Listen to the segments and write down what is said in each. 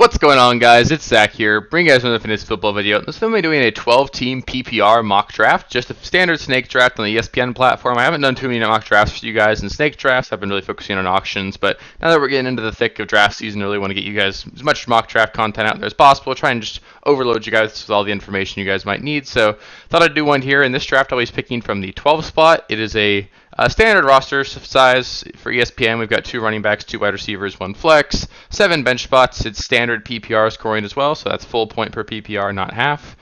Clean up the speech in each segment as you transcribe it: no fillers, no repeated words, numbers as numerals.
What's going on, guys? It's Zach here, bringing you guys another fantasy football video. This time we're doing a 12-team PPR mock draft, just a standard snake draft on the ESPN platform. I haven't done too many mock drafts for you guys in snake drafts. I've been really focusing on auctions, but now that we're getting into the thick of draft season, I really want to get you guys as much mock draft content out there as possible. Try and just overload you guys with all the information you guys might need. So, thought I'd do one here. In this draft, I'll be picking from the 12 spot. It is a standard roster size for ESPN. We've got 2 running backs, 2 wide receivers, 1 flex, 7 bench spots. It's standard PPR scoring as well, so that's full point per PPR, not half.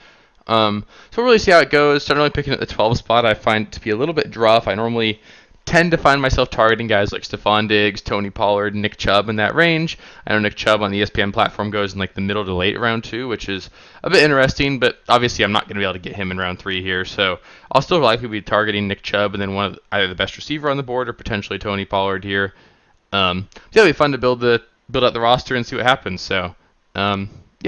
So we'll really see how it goes. Generally picking at the 12 spot, I find to be a little bit rough. I normally tend to find myself targeting guys like Stephon Diggs, Tony Pollard, Nick Chubb in that range. I know Nick Chubb on the ESPN platform goes in like the middle to late round 2, which is a bit interesting, but obviously I'm not going to be able to get him in round 3 here, so I'll still likely be targeting Nick Chubb and then either the best receiver on the board or potentially Tony Pollard here. It'll be fun to build out the roster and see what happens. So yeah,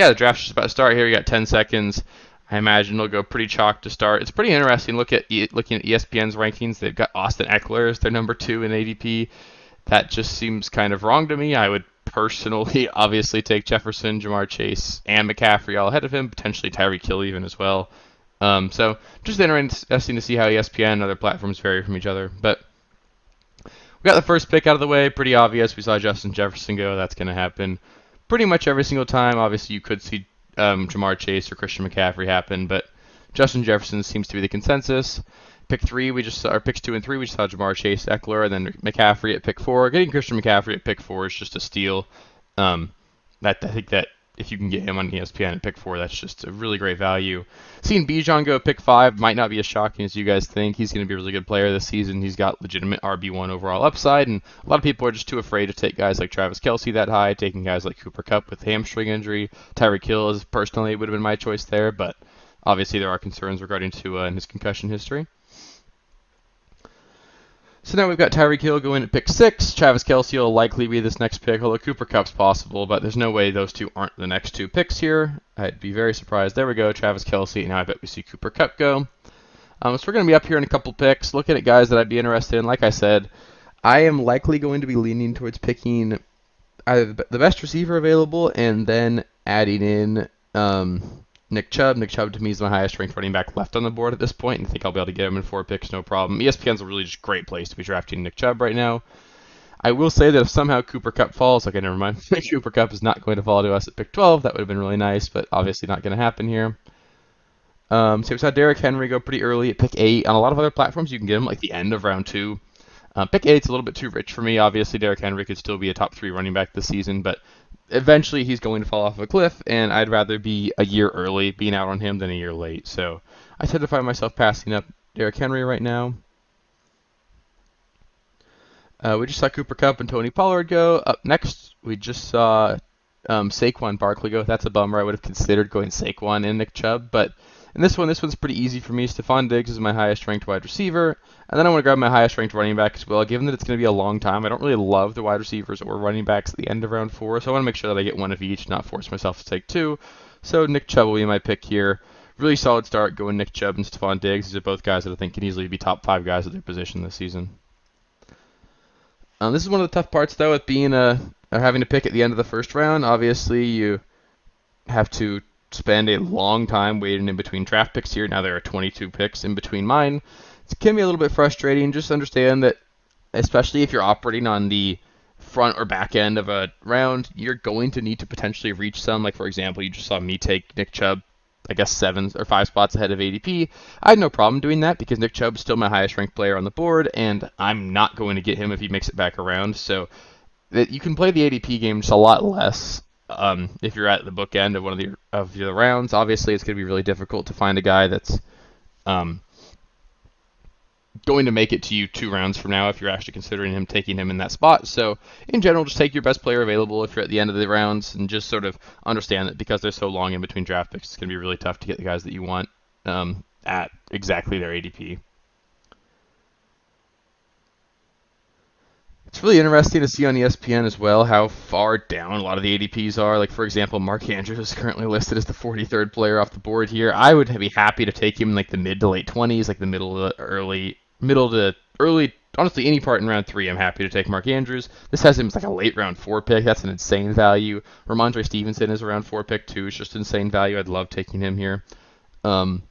the draft's just about to start here. We got 10 seconds. I imagine it'll go pretty chalk to start. It's pretty interesting looking at ESPN's rankings. They've got Austin Eckler as their number 2 in ADP. That just seems kind of wrong to me. I would personally obviously take Jefferson, Jamar Chase, and McCaffrey all ahead of him, potentially Tyreek Hill even as well. So just interesting to see how ESPN and other platforms vary from each other. But we got the first pick out of the way. Pretty obvious. We saw Justin Jefferson go. That's going to happen pretty much every single time. Obviously, you could see Jamar Chase or Christian McCaffrey happen, but Justin Jefferson seems to be the consensus. Pick 3, picks 2 and 3, we just saw Jamar Chase, Eckler, and then McCaffrey at pick 4. Getting Christian McCaffrey at pick 4 is just a steal. I think that if you can get him on ESPN at pick 4, that's just a really great value. Seeing Bijan go at pick 5 might not be as shocking as you guys think. He's going to be a really good player this season. He's got legitimate RB1 overall upside, and a lot of people are just too afraid to take guys like Travis Kelce that high, taking guys like Cooper Kupp with hamstring injury. Tyreek Hill is personally would have been my choice there, but obviously there are concerns regarding to his concussion history. So now we've got Tyreek Hill going at pick 6. Travis Kelce will likely be this next pick, although Cooper Kupp's possible, but there's no way those two aren't the next 2 picks here. I'd be very surprised. There we go, Travis Kelce. Now I bet we see Cooper Kupp go. So we're going to be up here in a couple picks, looking at guys that I'd be interested in. Like I said, I am likely going to be leaning towards picking either the best receiver available and then adding in Nick Chubb. Nick Chubb to me is my highest ranked running back left on the board at this point, and I think I'll be able to get him in 4 picks, no problem. ESPN's a really just great place to be drafting Nick Chubb right now. I will say that if somehow Cooper Kupp falls, okay, never mind. Cooper Kupp is not going to fall to us at pick 12. That would have been really nice, but obviously not going to happen here. So we saw Derrick Henry go pretty early at pick 8. On a lot of other platforms, you can get him like the end of round 2. Pick 8's a little bit too rich for me. Obviously, Derrick Henry could still be a top 3 running back this season, but eventually he's going to fall off a cliff, and I'd rather be a year early being out on him than a year late. So I tend to find myself passing up Derrick Henry right now. We just saw Cooper Kupp and Tony Pollard go. Up next, we just saw Saquon Barkley go. That's a bummer. I would have considered going Saquon and Nick Chubb, but in this one's pretty easy for me. Stephon Diggs is my highest ranked wide receiver, and then I want to grab my highest ranked running back as well, given that it's going to be a long time. I don't really love the wide receivers or running backs at the end of round 4, so I want to make sure that I get one of each, not force myself to take 2. So Nick Chubb will be my pick here. Really solid start going Nick Chubb and Stephon Diggs. These are both guys that I think can easily be top 5 guys at their position this season. This is one of the tough parts, though, with being having to pick at the end of the first round. Obviously, you have to spend a long time waiting in between draft picks here. Now there are 22 picks in between mine. It can be a little bit frustrating. Just understand that, especially if you're operating on the front or back end of a round, you're going to need to potentially reach some. Like, for example, you just saw me take Nick Chubb, I guess 7 or 5 spots ahead of ADP. I had no problem doing that because Nick Chubb is still my highest ranked player on the board, and I'm not going to get him if he makes it back around. So that you can play the ADP game just a lot less if you're at the bookend of one of the rounds. Obviously, it's going to be really difficult to find a guy that's going to make it to you 2 rounds from now if you're actually considering taking him in that spot. So in general, just take your best player available if you're at the end of the rounds, and just sort of understand that because they're so long in between draft picks, it's going to be really tough to get the guys that you want at exactly their ADP. It's really interesting to see on ESPN as well how far down a lot of the ADPs are. Like, for example, Mark Andrews is currently listed as the 43rd player off the board here. I would be happy to take him in like the mid to late 20s, like the middle to early honestly, any part in round 3, I'm happy to take Mark Andrews. This has him as like a late round 4 pick. That's an insane value. Ramondre Stevenson is a round 4 pick too. It's just insane value. I'd love taking him here. Um,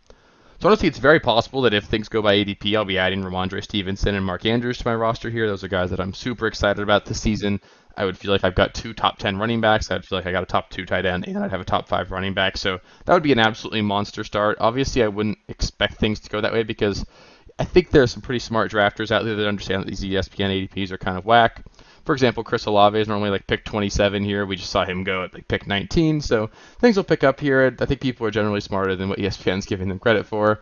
so honestly, it's very possible that if things go by ADP, I'll be adding Ramondre Stevenson and Mark Andrews to my roster here. Those are guys that I'm super excited about this season. I would feel like I've got 2 top 10 running backs. I'd feel like I got a top 2 tight end, and I'd have a top 5 running back. So that would be an absolutely monster start. Obviously, I wouldn't expect things to go that way because I think there are some pretty smart drafters out there that understand that these ESPN ADPs are kind of whack. For example, Chris Olave is normally like pick 27 here. We just saw him go at like pick 19, so things will pick up here. I think people are generally smarter than what ESPN's giving them credit for.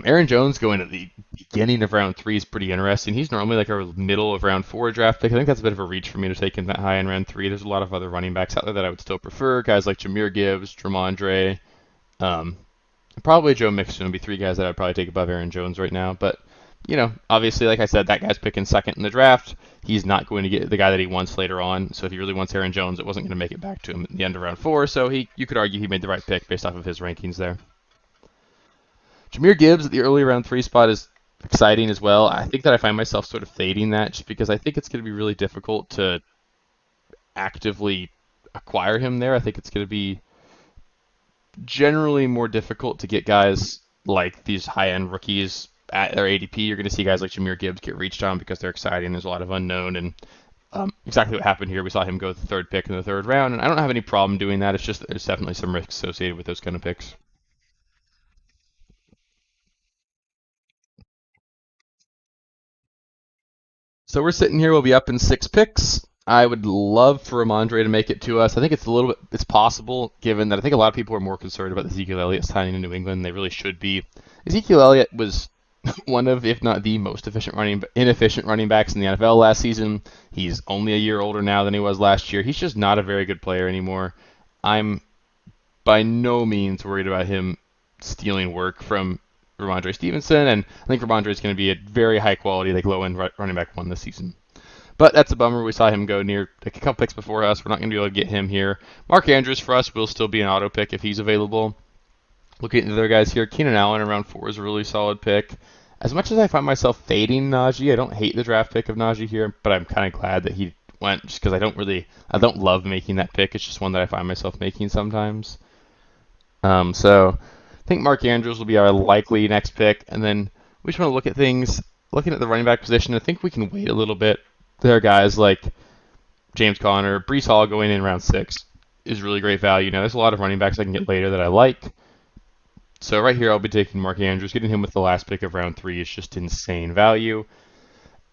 Aaron Jones going at the beginning of round 3 is pretty interesting. He's normally like a middle of round 4 draft pick. I think that's a bit of a reach for me to take him that high in round 3. There's a lot of other running backs out there that I would still prefer. Guys like Jahmyr Gibbs, Dramondre, probably Joe Mixon would be 3 guys that I'd probably take above Aaron Jones right now. But, obviously, like I said, that guy's picking second in the draft. He's not going to get the guy that he wants later on. So if he really wants Aaron Jones, it wasn't going to make it back to him at the end of round 4. So you could argue he made the right pick based off of his rankings there. Jahmyr Gibbs at the early round 3 spot is exciting as well. I think that I find myself sort of fading that just because I think it's going to be really difficult to actively acquire him there. I think it's going to be generally more difficult to get guys like these high-end rookies at their ADP. You're going to see guys like Jahmyr Gibbs get reached on because they're exciting. There's a lot of unknown, and exactly what happened here. We saw him go the 3rd pick in the 3rd round, and I don't have any problem doing that. It's just that there's definitely some risk associated with those kind of picks. So we're sitting here. We'll be up in 6 picks. I would love for Ramondre to make it to us. I think it's possible, given that I think a lot of people are more concerned about Ezekiel Elliott signing in New England. They really should be. Ezekiel Elliott was one of, if not the most inefficient running backs in the NFL last season. He's only a year older now than he was last year. He's just not a very good player anymore. I'm by no means worried about him stealing work from Ramondre Stevenson, and I think Ramondre is going to be a very high quality, like low end running back 1 this season. But that's a bummer. We saw him go near like a couple picks before us. We're not going to be able to get him here. Mark Andrews for us will still be an auto pick if he's available. Looking at the other guys here, Keenan Allen around 4 is a really solid pick. As much as I find myself fading Najee, I don't hate the draft pick of Najee here, but I'm kind of glad that he went just because I don't love making that pick. It's just one that I find myself making sometimes. So I think Mark Andrews will be our likely next pick, and then we just want to look at things. Looking at the running back position, I think we can wait a little bit. There are guys like James Conner, Breece Hall going in round 6 is really great value. Now, there's a lot of running backs I can get later that I like. So right here, I'll be taking Mark Andrews. Getting him with the last pick of round 3 is just insane value.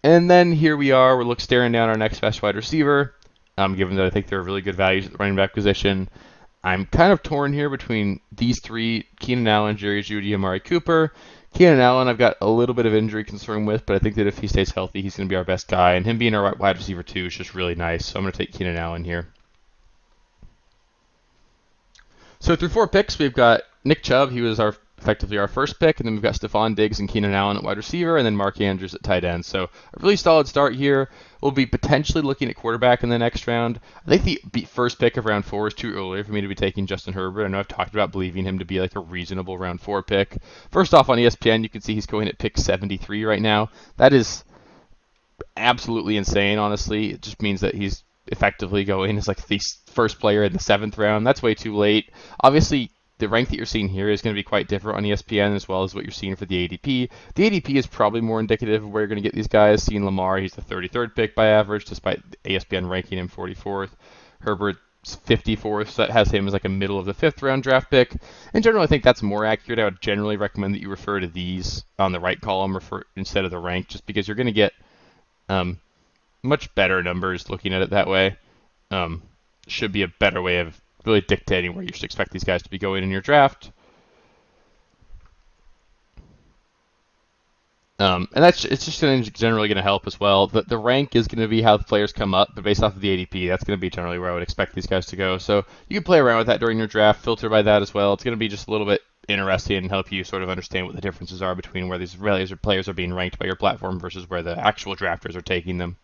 And then here we are. We're staring down our next best wide receiver, given that I think there are really good values at the running back position. I'm kind of torn here between these 3, Keenan Allen, Jerry Jeudy, Amari Cooper. Keenan Allen, I've got a little bit of injury concern with, but I think that if he stays healthy, he's going to be our best guy. And him being our wide receiver, too, is just really nice. So I'm going to take Keenan Allen here. So through 4 picks, we've got Nick Chubb. He was effectively our first pick. And then we've got Stephon Diggs and Keenan Allen at wide receiver. And then Mark Andrews at tight end. So a really solid start here. We'll be potentially looking at quarterback in the next round. I think the first pick of round 4 is too early for me to be taking Justin Herbert. I know I've talked about believing him to be like a reasonable round 4 pick. First off, on ESPN, you can see he's going at pick 73 right now. That is absolutely insane, honestly. It just means that he's effectively going as like the first player in the 7th round. That's way too late. Obviously, the rank that you're seeing here is going to be quite different on ESPN as well as what you're seeing for the ADP. The ADP is probably more indicative of where you're going to get these guys. Seeing Lamar, he's the 33rd pick by average, despite ESPN ranking him 44th. Herbert's 54th, so that has him as like a middle of the 5th round draft pick. In general, I think that's more accurate. I would generally recommend that you refer to these on the right column instead of the rank, just because you're going to get much better numbers looking at it that way. Should be a better way of really dictating where you should expect these guys to be going in your draft. And it's just generally going to help as well. The rank is going to be how the players come up, but based off of the ADP, that's going to be generally where I would expect these guys to go. So you can play around with that during your draft, filter by that as well. It's going to be just a little bit interesting and help you sort of understand what the differences are between where these players are being ranked by your platform versus where the actual drafters are taking them.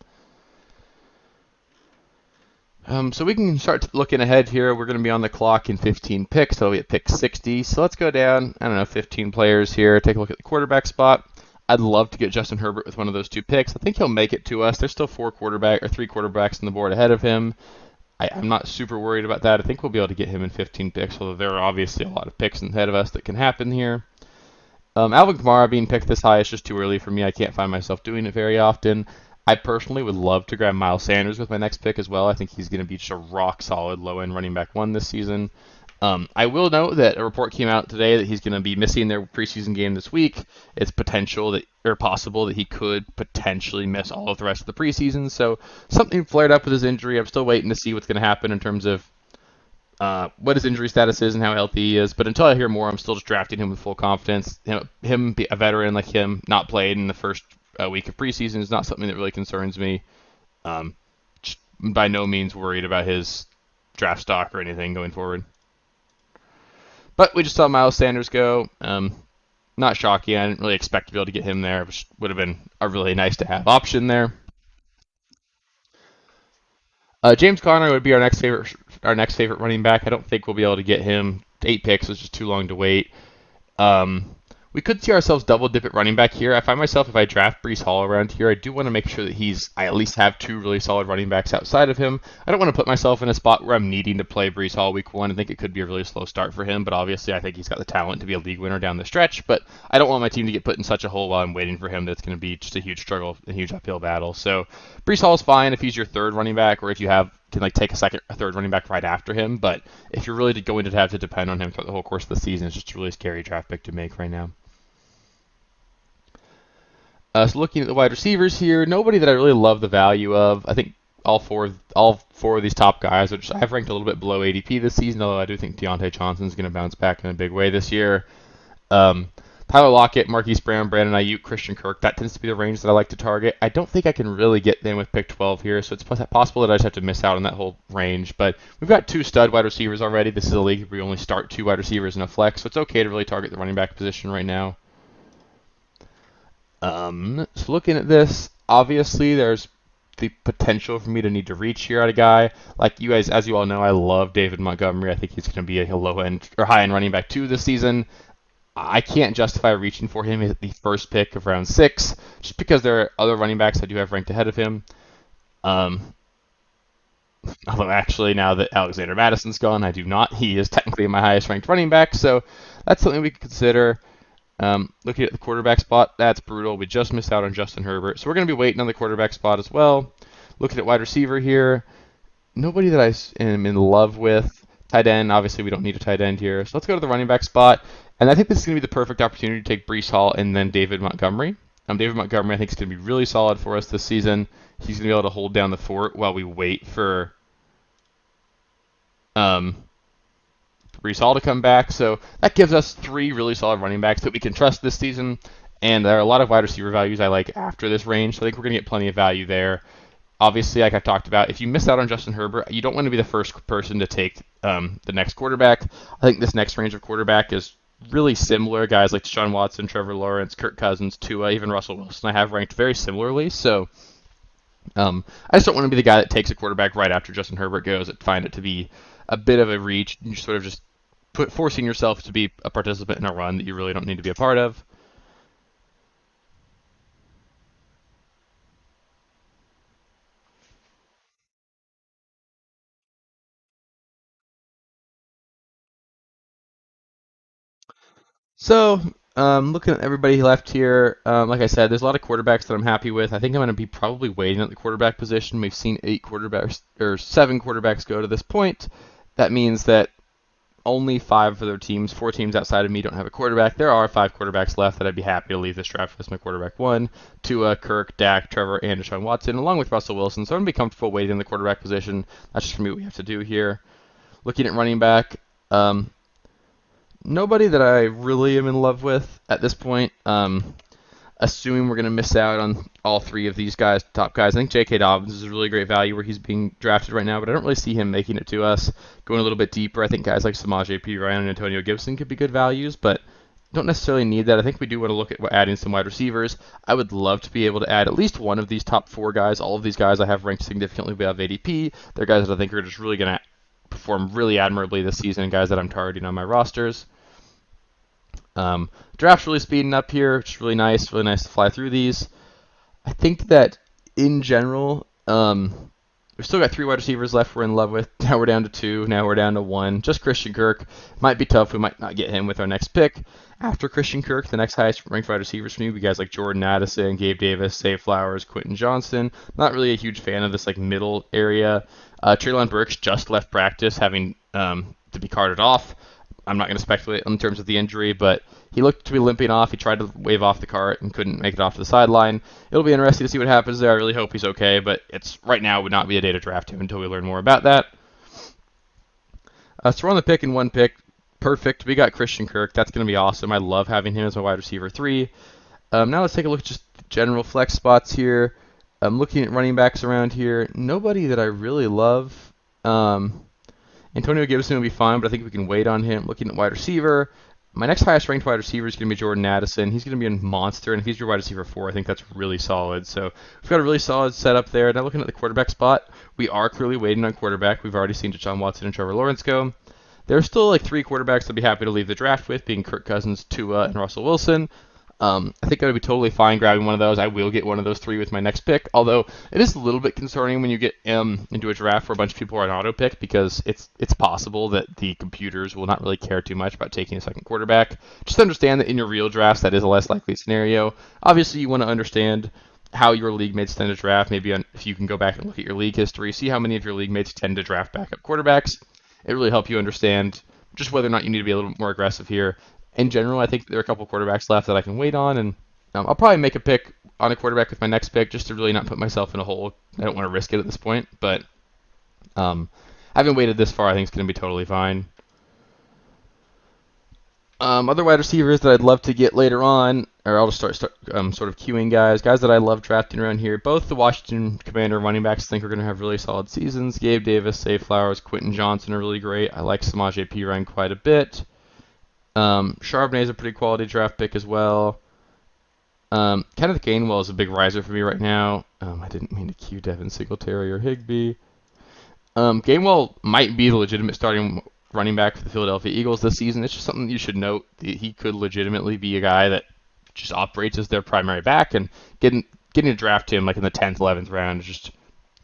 So we can start looking ahead here. We're going to be on the clock in 15 picks. So we at pick 60. So let's go down, I don't know, 15 players here. Take a look at the quarterback spot. I'd love to get Justin Herbert with one of those two picks. I think he'll make it to us. There's still three quarterbacks on the board ahead of him. I'm not super worried about that. I think we'll be able to get him in 15 picks, although there are obviously a lot of picks ahead of us that can happen here. Alvin Kamara being picked this high is just too early for me. I can't find myself doing it very often. I personally would love to grab Miles Sanders with my next pick as well. I think he's going to be just a rock solid low end running back one this season. I will note that a report came out today that he's going to be missing their preseason game this week. It's possible that he could potentially miss all of the rest of the preseason. So something flared up with his injury. I'm still waiting to see what's going to happen in terms of what his injury status is and how healthy he is. But until I hear more, I'm still just drafting him with full confidence. Him a veteran like him, not played in the first week of preseason is not something that really concerns me. By no means worried about his draft stock or anything going forward. But we just saw Miles Sanders go. Not shocking. I didn't really expect to be able to get him there, which would have been a really nice to have option there. James Conner would be our next favorite running back. I don't think we'll be able to get him. 8 picks is just too long to wait. We could see ourselves double dip at running back here. I find myself, if I draft Breece Hall around here, I do want to make sure that I at least have 2 really solid running backs outside of him. I don't want to put myself in a spot where I'm needing to play Breece Hall week 1. I think it could be a really slow start for him, but obviously I think he's got the talent to be a league winner down the stretch. But I don't want my team to get put in such a hole while I'm waiting for him that's going to be just a huge struggle, a huge uphill battle. So Breece Hall is fine if he's your third running back, or if you can take a third running back right after him. But if you're really going to have to depend on him throughout the whole course of the season, it's just a really scary draft pick to make right now. So looking at the wide receivers here, nobody that I really love the value of. I think all four of these top guys, which I've ranked a little bit below ADP this season, although I do think Deontay Johnson is going to bounce back in a big way this year. Tyler Lockett, Marquise Brown, Brandon Ayuk, Christian Kirk, that tends to be the range that I like to target. I don't think I can really get them with pick 12 here, so it's possible that I just have to miss out on that whole range. But we've got 2 stud wide receivers already. This is a league where we only start 2 wide receivers in a flex, so it's okay to really target the running back position right now. So looking at this, obviously there's the potential for me to need to reach here at a guy. Like you guys, as you all know, I love David Montgomery. I think he's going to be a low end or high end running back 2 this season. I can't justify reaching for him at the first pick of round 6, just because there are other running backs I do have ranked ahead of him. Although actually now that Alexander Madison's gone, I do not. He is technically my highest ranked running back, so that's something we could consider. Looking at the quarterback spot, that's brutal. We just missed out on Justin Herbert, so we're going to be waiting on the quarterback spot as well. Looking at wide receiver here, nobody that I am in love with. Tight end, obviously we don't need a tight end here, so let's go to the running back spot. And I think this is going to be the perfect opportunity to take Breece Hall and then David Montgomery. David Montgomery, I think, is going to be really solid for us this season. He's going to be able to hold down the fort while we wait for Breece Hall to come back. So that gives us 3 really solid running backs that we can trust this season. And there are a lot of wide receiver values I like after this range, so I think we're going to get plenty of value there. Obviously, like I've talked about, if you miss out on Justin Herbert, you don't want to be the first person to take the next quarterback. I think this next range of quarterback is really similar. Guys like Deshaun Watson, Trevor Lawrence, Kirk Cousins, Tua, even Russell Wilson, I have ranked very similarly. So I just don't want to be the guy that takes a quarterback right after Justin Herbert goes. I find it to be a bit of a reach. You sort of just forcing yourself to be a participant in a run that you really don't need to be a part of. So, looking at everybody left here, like I said, there's a lot of quarterbacks that I'm happy with. I think I'm going to be probably waiting at the quarterback position. We've seen 7 quarterbacks go to this point. That means that only 5 of their teams, 4 teams outside of me, don't have a quarterback. There are 5 quarterbacks left that I'd be happy to leave this draft as my quarterback 1. Tua, Kirk, Dak, Trevor, and Deshaun Watson, along with Russell Wilson. So I'm going to be comfortable waiting in the quarterback position. That's just for me what we have to do here. Looking at running back, nobody that I really am in love with at this point. Assuming we're going to miss out on all 3 of these guys, top guys. I think J.K. Dobbins is a really great value where he's being drafted right now, but I don't really see him making it to us. Going a little bit deeper, I think guys like Samaje Perine and Antonio Gibson could be good values, but don't necessarily need that. I think we do want to look at adding some wide receivers. I would love to be able to add at least one of these top 4 guys. All of these guys I have ranked significantly above ADP. They're guys that I think are just really going to perform really admirably this season, guys that I'm targeting on my rosters. Draft's really speeding up here, which is really nice to fly through these. I think that in general, we've still got 3 wide receivers left we're in love with. Now we're down to 2. Now we're down to 1. Just Christian Kirk. Might be tough. We might not get him with our next pick. After Christian Kirk, the next highest ranked wide receivers for me would be guys like Jordan Addison, Gabe Davis, Zay Flowers, Quentin Johnston. Not really a huge fan of this like middle area. Treylon Burks just left practice, having to be carted off. I'm not going to speculate in terms of the injury, but he looked to be limping off. He tried to wave off the cart and couldn't make it off to the sideline. It'll be interesting to see what happens there. I really hope he's okay, but it's right now would not be a day to draft him until we learn more about that. So we're on the pick in 1 pick. Perfect. We got Christian Kirk. That's going to be awesome. I love having him as my wide receiver 3. Now let's take a look at just general flex spots here. I'm looking at running backs around here. Nobody that I really love. Antonio Gibson will be fine, but I think we can wait on him. Looking at wide receiver, my next highest ranked wide receiver is going to be Jordan Addison. He's going to be a monster, and if he's your wide receiver 4, I think that's really solid. So we've got a really solid setup there. Now looking at the quarterback spot, we are clearly waiting on quarterback. We've already seen Deshaun Watson and Trevor Lawrence go. There's still like 3 quarterbacks I'd be happy to leave the draft with, being Kirk Cousins, Tua, and Russell Wilson. I think I would be totally fine grabbing one of those. I will get one of those 3 with my next pick, although it is a little bit concerning when you get into a draft where a bunch of people are on auto pick, because it's possible that the computers will not really care too much about taking a second quarterback. Just understand that in your real drafts, that is a less likely scenario. Obviously, you want to understand how your league mates tend to draft. Maybe if you can go back and look at your league history, see how many of your league mates tend to draft backup quarterbacks. It really helps you understand just whether or not you need to be a little bit more aggressive here. In general, I think there are a couple quarterbacks left that I can wait on, and I'll probably make a pick on a quarterback with my next pick just to really not put myself in a hole. I don't want to risk it at this point, but having waited this far, I think it's going to be totally fine. Other wide receivers that I'd love to get later on, or I'll just start sort of queuing guys that I love drafting around here. Both the Washington Commander running backs I think are going to have really solid seasons. Gabe Davis, Zay Flowers, Quentin Johnston are really great. I like Samaje Perine quite a bit. Charbonnet is a pretty quality draft pick as well. Kenneth Gainwell is a big riser for me right now. I didn't mean to cue Devin Singletary or Higbee. Gainwell might be the legitimate starting running back for the Philadelphia Eagles this season. It's just something you should note. He could legitimately be a guy that just operates as their primary back, and getting to draft him like in the 10th, 11th round is just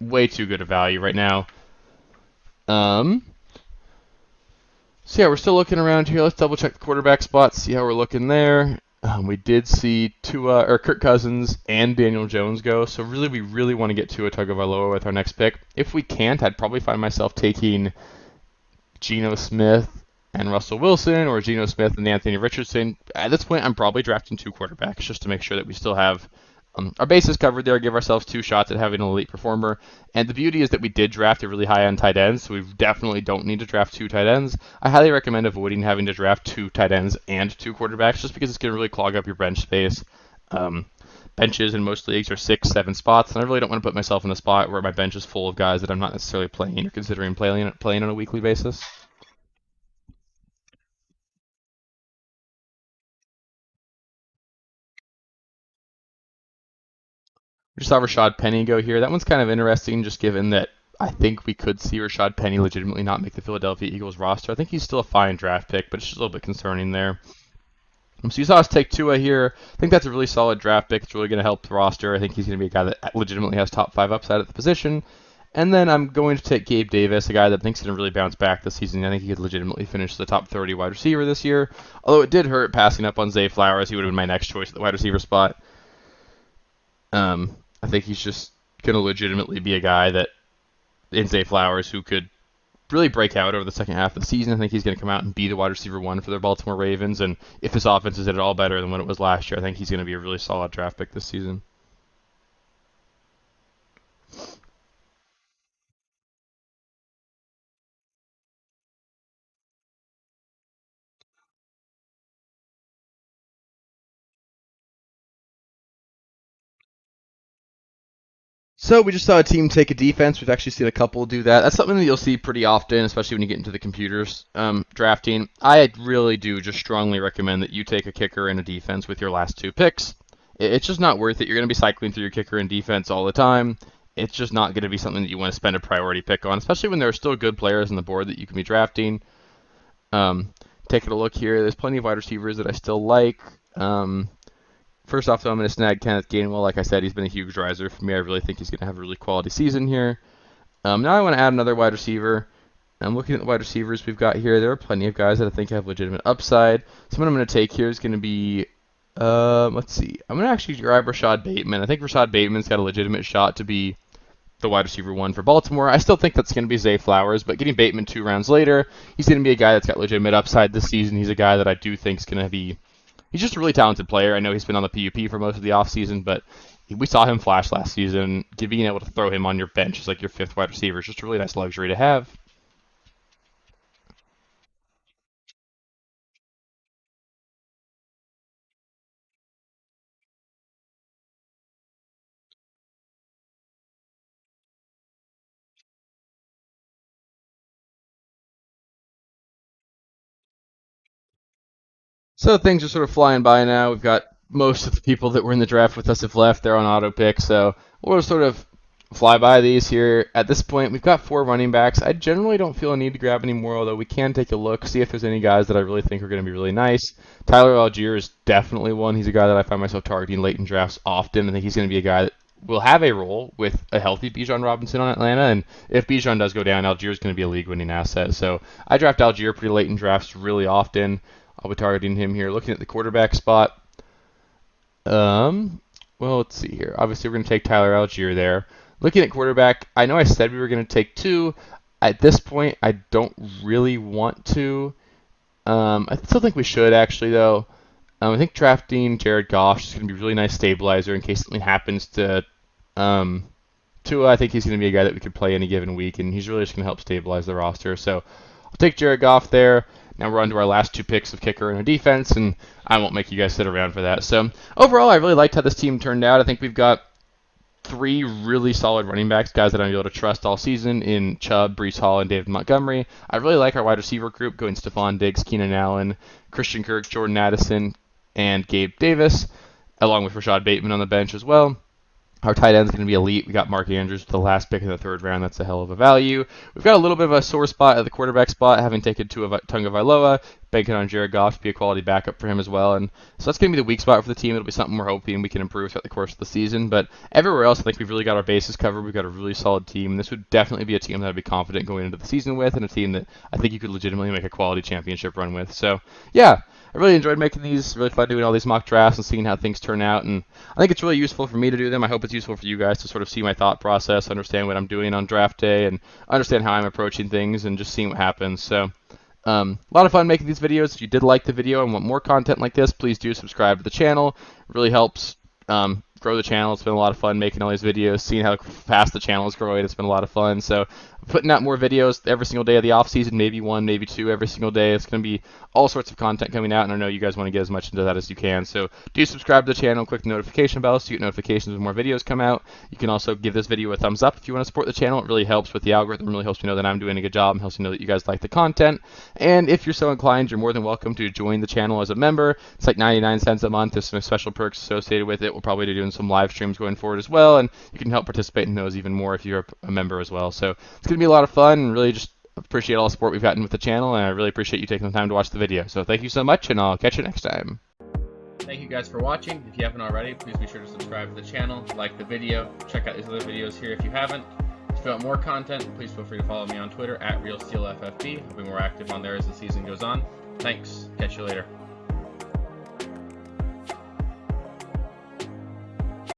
way too good a value right now. So yeah, we're still looking around here. Let's double check the quarterback spots, see how we're looking there. We did see Kirk Cousins and Daniel Jones go, so we really want to get Tua Tagovailoa with our next pick. If we can't, I'd probably find myself taking Geno Smith and Russell Wilson, or Geno Smith and Anthony Richardson. At this point, I'm probably drafting 2 quarterbacks just to make sure that we still have our bases covered there, give ourselves 2 shots at having an elite performer. And the beauty is that we did draft a really high-end tight ends, so we definitely don't need to draft 2 tight ends. I highly recommend avoiding having to draft 2 tight ends and 2 quarterbacks, just because it's going to really clog up your bench space. Benches in most leagues are 6, 7 spots, and I really don't want to put myself in a spot where my bench is full of guys that I'm not necessarily playing or considering playing on a weekly basis. We just saw Rashad Penny go here. That one's kind of interesting, just given that I think we could see Rashad Penny legitimately not make the Philadelphia Eagles roster. I think he's still a fine draft pick, but it's just a little bit concerning there. So you saw us take Tua here. I think that's a really solid draft pick. It's really going to help the roster. I think he's going to be a guy that legitimately has top 5 upside at the position. And then I'm going to take Gabe Davis, a guy that I think is going to really bounce back this season. I think he could legitimately finish the top 30 wide receiver this year. Although it did hurt passing up on Zay Flowers. He would have been my next choice at the wide receiver spot. I think he's just going to legitimately be a guy that, in Zay Flowers, who could really break out over the second half of the season. I think he's going to come out and be the wide receiver 1 for the Baltimore Ravens. And if his offense is at all better than what it was last year, I think he's going to be a really solid draft pick this season. So we just saw a team take a defense. We've actually seen a couple do that. That's something that you'll see pretty often, especially when you get into the computers drafting. I really do just strongly recommend that you take a kicker and a defense with your last 2 picks. It's just not worth it. You're going to be cycling through your kicker and defense all the time. It's just not going to be something that you want to spend a priority pick on, especially when there are still good players on the board that you can be drafting. Taking a look here, there's plenty of wide receivers that I still like. First off, though, I'm going to snag Kenneth Gainwell. Like I said, he's been a huge riser for me. I really think he's going to have a really quality season here. Now I want to add another wide receiver. I'm looking at the wide receivers we've got here. There are plenty of guys that I think have legitimate upside. So what I'm going to take here is going to be, let's see. I'm going to actually grab Rashad Bateman. I think Rashad Bateman's got a legitimate shot to be the wide receiver 1 for Baltimore. I still think that's going to be Zay Flowers, but getting Bateman 2 rounds later, he's going to be a guy that's got legitimate upside this season. He's a guy that I do think is going to be... He's just a really talented player. I know he's been on the PUP for most of the offseason, but we saw him flash last season. Being able to throw him on your bench as like your 5th wide receiver is just a really nice luxury to have. So things are sort of flying by now. We've got most of the people that were in the draft with us have left. They're on auto pick, so we'll sort of fly by these here. At this point, we've got 4 running backs. I generally don't feel a need to grab any more, although we can take a look, see if there's any guys that I really think are going to be really nice. Tyler Algier is definitely one. He's a guy that I find myself targeting late in drafts often. I think he's going to be a guy that will have a role with a healthy Bijan Robinson on Atlanta, and if Bijan does go down, Algier is going to be a league-winning asset. So I draft Algier pretty late in drafts really often. I'll be targeting him here. Looking at the quarterback spot, well, let's see here. Obviously, we're going to take Tyler Algier there. Looking at quarterback, I know I said we were going to take 2. At this point, I don't really want to. I still think we should, actually, though. I think drafting Jared Goff is going to be a really nice stabilizer in case something happens to Tua. I think he's going to be a guy that we could play any given week, and he's really just going to help stabilize the roster. So I'll take Jared Goff there. Now we're on to our last 2 picks of kicker and a defense, and I won't make you guys sit around for that. So overall, I really liked how this team turned out. I think we've got 3 really solid running backs, guys that I'm able to trust all season in Chubb, Breece Hall, and David Montgomery. I really like our wide receiver group, going Stephon Diggs, Keenan Allen, Christian Kirk, Jordan Addison, and Gabe Davis, along with Rashad Bateman on the bench as well. Our tight end's going to be elite. We got Mark Andrews with the last pick in the 3rd round. That's a hell of a value. We've got a little bit of a sore spot at the quarterback spot, having taken Tua Tagovailoa, banking on Jared Goff to be a quality backup for him as well. And so that's going to be the weak spot for the team. It'll be something we're hoping we can improve throughout the course of the season. But everywhere else, I think we've really got our bases covered. We've got a really solid team. And this would definitely be a team that I'd be confident going into the season with, and a team that I think you could legitimately make a quality championship run with. So, yeah. I really enjoyed making these. Really fun doing all these mock drafts and seeing how things turn out. And I think it's really useful for me to do them. I hope it's useful for you guys to sort of see my thought process, understand what I'm doing on draft day, and understand how I'm approaching things and just seeing what happens. So a lot of fun making these videos. If you did like the video and want more content like this, please do subscribe to the channel. It really helps grow the channel. It's been a lot of fun making all these videos, seeing how fast the channel is growing. It's been a lot of fun. So putting out more videos every single day of the off season, maybe 1, maybe 2 every single day. It's going to be all sorts of content coming out, and I know you guys want to get as much into that as you can. So do subscribe to the channel, click the notification bell so you get notifications when more videos come out. You can also give this video a thumbs up if you want to support the channel. It really helps with the algorithm, really helps me know that I'm doing a good job, and helps me know that you guys like the content. And if you're so inclined, you're more than welcome to join the channel as a member. It's like 99 cents a month. There's some special perks associated with it. We'll probably be doing some live streams going forward as well, and you can help participate in those even more if you're a member as well. So it's going to be a lot of fun, and really just appreciate all the support we've gotten with the channel, and I really appreciate you taking the time to watch the video. So thank you so much, and I'll catch you next time. Thank you guys for watching. If you haven't already, please be sure to subscribe to the channel, like the video, check out these other videos here if you haven't. If you want more content, please feel free to follow me on Twitter at RealSteelFFB. I'll be more active on there as the season goes on. Thanks. Catch you later.